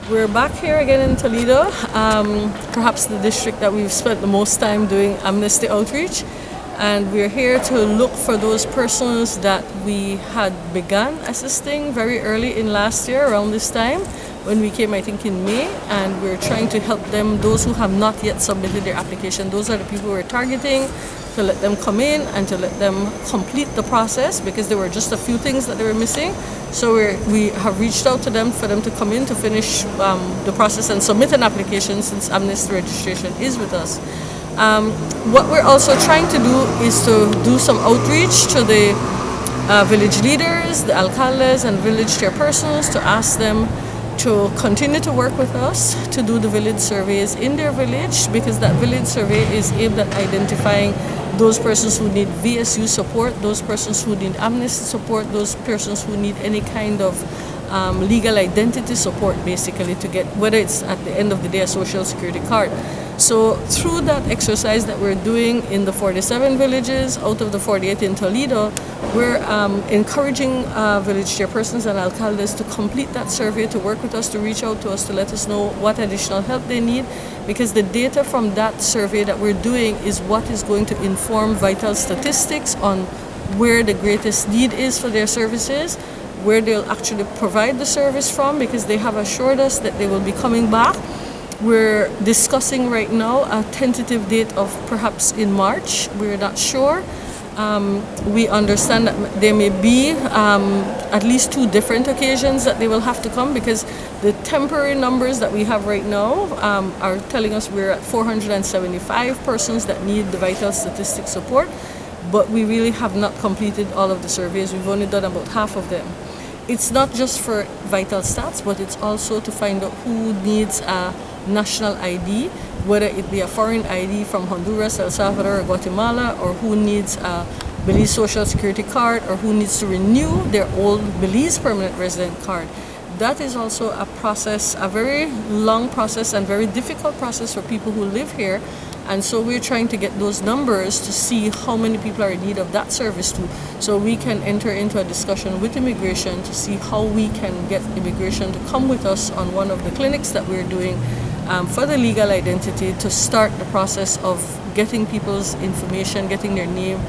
We're back here again in Toledo, perhaps the district that we've spent the most time doing Amnesty outreach. And we're here to look for those persons that we had begun assisting very early in last year around this time when we came, I think, in May. And we're trying to help them, those who have not yet submitted their application. Those are the people we're targeting, to let them come in and to let them complete the process, because there were just a few things that they were missing. So we have reached out to them for them to come in to finish the process and submit an application, since Amnesty registration is with us. What we're also trying to do is to do some outreach to the village leaders, the alcaldes and village chairpersons, to ask them to continue to work with us to do the village surveys in their village, because that village survey is aimed at identifying those persons who need VSU support, those persons who need Amnesty support, those persons who need any kind of legal identity support, basically, to get, whether it's at the end of the day, a social security card. So through that exercise that we're doing in the 47 villages out of the 48 in Toledo, we're encouraging village chairpersons and alcaldes to complete that survey, to work with us, to reach out to us, to let us know what additional help they need, because the data from that survey that we're doing is what is going to inform vital statistics on where the greatest need is for their services, where they'll actually provide the service from, because they have assured us that they will be coming back. We're discussing right now a tentative date of perhaps in March. We're not sure. We understand that there may be at least 2 different occasions that they will have to come, because the temporary numbers that we have right now are telling us we're at 475 persons that need the vital statistics support, but we really have not completed all of the surveys. We've only done about half of them. It's not just for vital stats, but it's also to find out who needs a national ID, whether it be a foreign ID from Honduras, El Salvador, or Guatemala, or who needs a Belize Social Security card, or who needs to renew their old Belize permanent resident card. That is also a process, a very long process and very difficult process for people who live here. And so we're trying to get those numbers to see how many people are in need of that service too, so we can enter into a discussion with immigration to see how we can get immigration to come with us on one of the clinics that we're doing for the legal identity, to start the process of getting people's information, getting their name,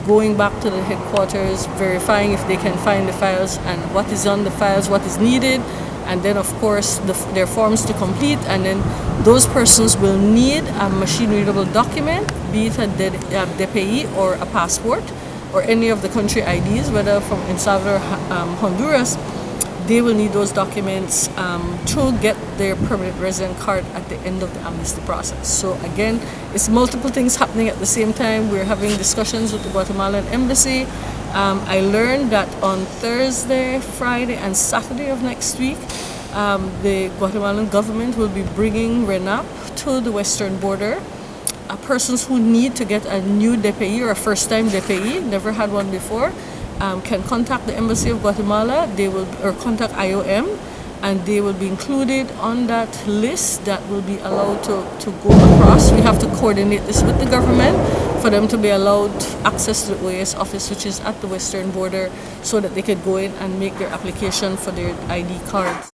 going back to the headquarters, verifying if they can find the files and what is on the files, what is needed, and then of course their forms to complete. And then those persons will need a machine-readable document, be it a DPI or a passport, or any of the country IDs, whether from El Salvador, Honduras. They will need those documents to get their permanent resident card at the end of the amnesty process. So again, it's multiple things happening at the same time. We're having discussions with the Guatemalan embassy. I learned that on Thursday, Friday, and Saturday of next week, the Guatemalan government will be bringing RENAP to the western border. Persons who need to get a new DPI or a first-time DPI, never had one before, can contact the Embassy of Guatemala. They will, or contact IOM, and they will be included on that list that will be allowed to go across. We have to coordinate this with the government for them to be allowed access to the OAS office, which is at the western border, so that they could go in and make their application for their ID cards.